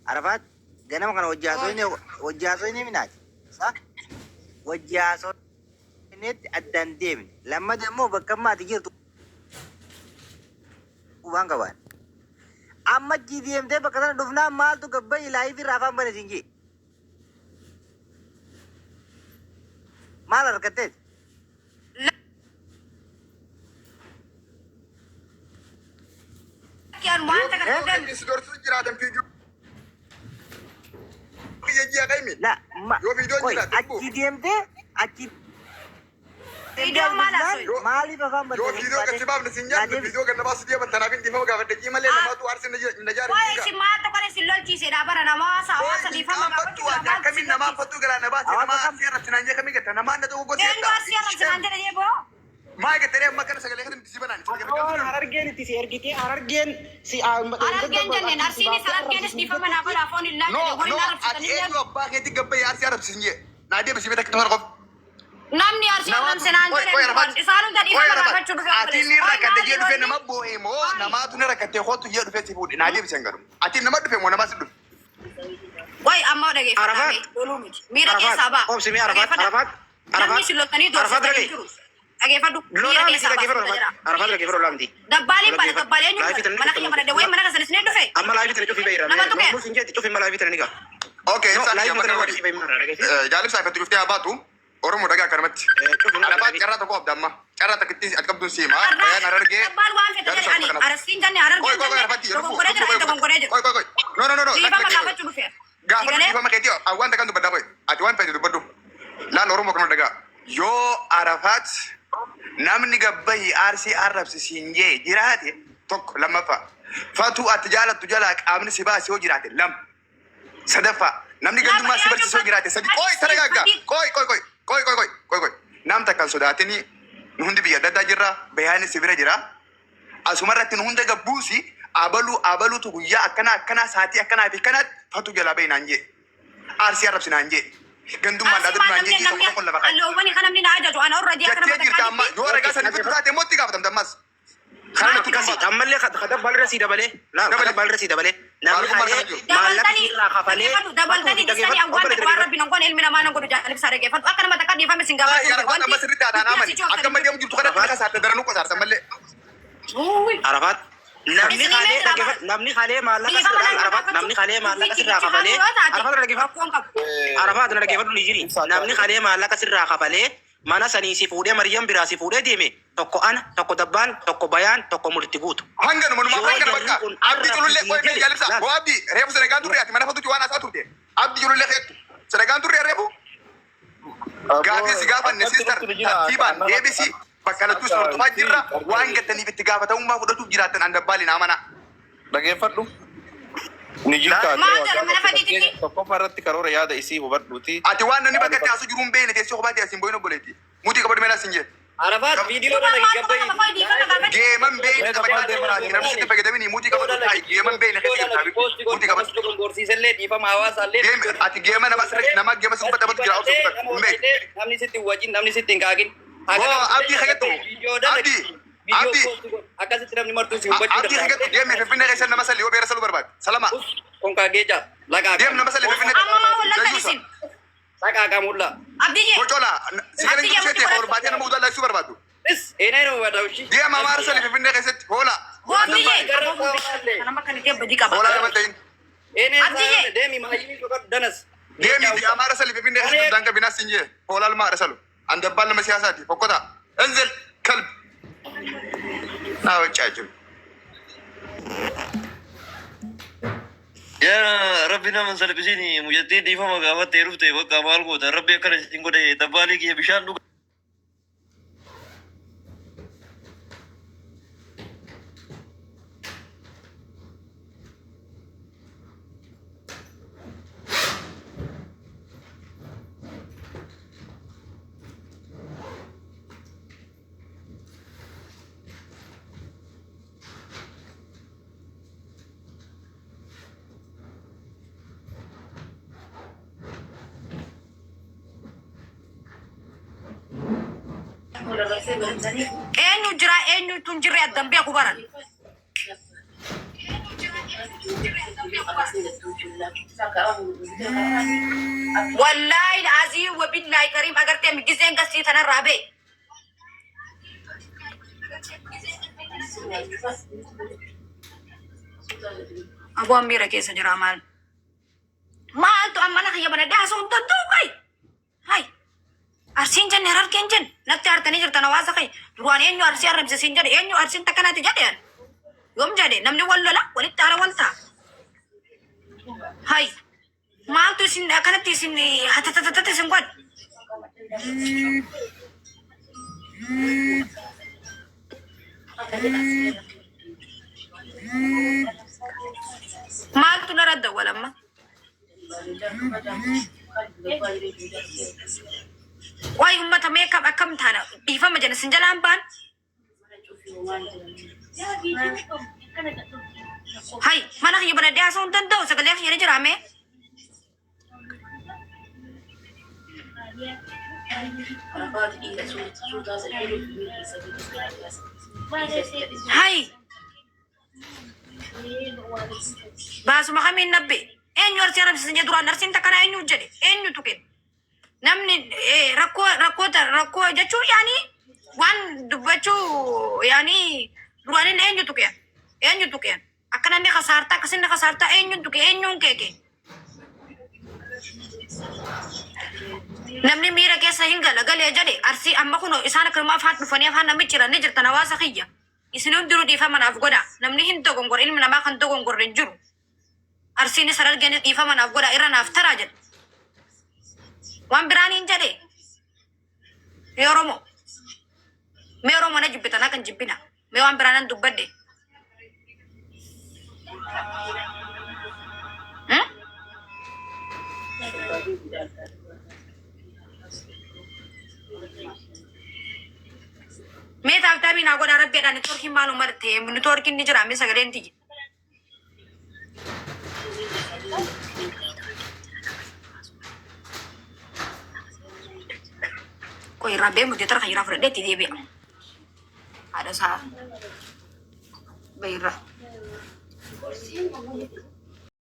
عرفت؟ ganama kana wajjaasoyne minaati sa wajjaasoynetti addaan deemne lammata immoo bakka ammaati jirtu waan qaban amma deemtee bakka sana dhufnaan maaltu gabbayyi laayifii irraa afaan bane siin jee maal harkatteet لا achi deemtee achi video malas maaliif afaan yo video kan sebab na sinjat video kan nabas dia bantana bin difa ga fadde malle na matu arsin na jar wai si mato kare si lol ci se da bara na ma sa wasa difa ma ga fatu ya kamin na ma fatu gala na ba si na ma sira tinanje kami ga na ma na to go se ta sira tinanje ne bo ma ga tere makana sagale khadin tisiba nan harargen ti sergiti harargen si harargen janne narsini sarargen difa ma na bala fon illa no ati yo ba ke ti gabbe arsi arab sinje na de bisi beta kitar qof namni arsi nam senanje isanu da difa ma ga fachu ati ni rakate je dufe na mabbo e mo na ma tu ne rakate khotu je dufe ti fudi na de bisi ngaru ati na ma dufe mo na ma sidu wai amma da ge fata mira ke saba oh simi arafat namni silotani do Age fadu mira ke saba arafat lagi fero lamdi dabbali pada dabbali ni mana ke mana de wai mana ka sene do fe amma la vitene to fi bayra no sinje to fi mala vitene niga okay sa ya mana wadi jalib sa fatu fiti abatu oromo daga karmat arafat karata ko abdamma karata kitti atkabdun sima ya nararge dabbal wan fe tani ani arasin janne ararge koy no difa ma ka fachu do fe gafal difa ma ketiyo awan takan do badda koy ati wan fe do baddu la oromo kono daga yo arafat namni gabbahi arsi arabsi sinje jirate tok lama fa fatu atjala tujala qamni sibasi ho jirate lam sadafa namni ganduma sibarsi so jirate sadi koy taragaga koy nam takal sodatini nundi biya dadda jirra bayani sibira jira asumarati nuhunda gabbusi abalu tu guya akana saati akana fi kana fatu jala bainanje arsi arabsi nanje ganduma dadda nanje ji ko la bakal allo wani kana min ajaju ana uradi akana ma yo raga sani fitu tate motti gafatam damas خلنا تكسي أملي خد بالرسي دبله لا خد بالرسي دبله نعم خالي مالك لا خفالي دبل تاني دساني أقوال تقارب بينكم إلمي نما نقول جالك سارك فات أكنا ما تكاد يفهم سينغافورة يا رب أنا بس ريت أنا نامني أكمل ما ديم جبت خدنا بقى سارت درنو كسار سملة عرفات نمني خالي مالك سر عرفات نمني خالي مالك سر خفالي عرفات لقي عرفات أنا لقي نيجري نمني خالي مالك سر خفالي mana sani si fude Maryam birasi fude dime tokko ana tokko dabban tokko bayan tokko multigutu hangan mon ma hangan bakka abdi jululle koy me jalisa bo abdi rebu senegal turri ati mana fatu ci wana sa turte abdi jululle xetu senegal turri rebu gafi si gafa ne sister tiban debisi bakala tu so to fajira wanga tani bitti gafa taw ma fudu jiratan anda bali na mana dage faddu nijilta tokko faratti karora yaada isi hubadhuti ati wanna ni bakati asu jurum bene te so bati asim boyno boleti muti kabad mela sinje arafat video na lagi gabay geman bene kabad de mala ni rabsi te pagade ni muti kabad tai geman bene khati tabi muti kabad gorsi selle difa mawa salle ati geman na masrek nama geman su pata bat gira auto me namni sitti wajin namni sitti ngagin abdi khagatu abdi akasit namni martu si ubatu abdi khagatu gem me fina kaysan na masali o bera salu barbad salama kon ka geja laga gem na masali fina amma wala kalisin saka kamulla abdi je bojola sigale ngi sete or bati na mudalla su barbadu is ene no wada ushi gem ma marsali fina kaysan hola abdi je ana makani te badi ka hola na matain ene demi mahayini to danas demi di amara sali fina kaysan danga bina sinje hola al ma rasalu ande bal ma siyasati fokota انزل كلب ناوچاجو يا ربنا من سلبسيني مجددي فما قامت تيروفتي وقامال قوت ربي كره تنقول دبالي كي بشان Eenyu tun jirre addambee kubaran والله العظيم وبالله كريم أقرت من جزين قصي تنرابي أبو أميرة كيس جرامال ما أنتو أمانا خيا بنا ده سون تدو هاي أرسين جن نهار كنجن نتعر تنيجر تنواسا خي روان إنيو أرسي أرم سين جن إنيو أرسين تكنا تجدين يوم جدي نمني ولا لا ولي تارا ولتا هاي ما أنتو سين أكنا تيسين هتا تيسين قد ما أنتو نرد ولا ما واي هم تميك أكم تانا بيفهم مجنون سنجلان بان هاي ما نخي بنا ده سون تندو سكلي خير جرامي هاي باسو ما خمين نبي إنيو أرسي أرم سنجا دران نرسين تكنا إنيو جدي إنيو توكين نمني ركو جاتشو يعني وان دبچو يعني روانين إنيو توكين أكنا ني خسارتا كسين خسارتا إنيو توكين إنيو كيكي نمني ميرا كيسا هنگا لغل يجدي أرسي أما كنو إسانا كرما فات نفاني أفان نمي چرا نجر تنواسا خيّا إسنون درو ديفا من أفقودا نمني هنتو غنغور إلم نما خنتو غنغور رنجرو أرسيني سرال جاني ديفا من أفقودا إران أفتراجد وان براني انجدي يورومو ميورومو نجبتا ناكن جبنا ميوان برانان دبادي मैं तावता भी ना को डारत बेटा नेटवर्क ही मालूम मरते हैं नेटवर्क की निजरा में सगले इंती कोई राबे मुझे तरह खीरा फ्रेड देती दे भी ada sah bayra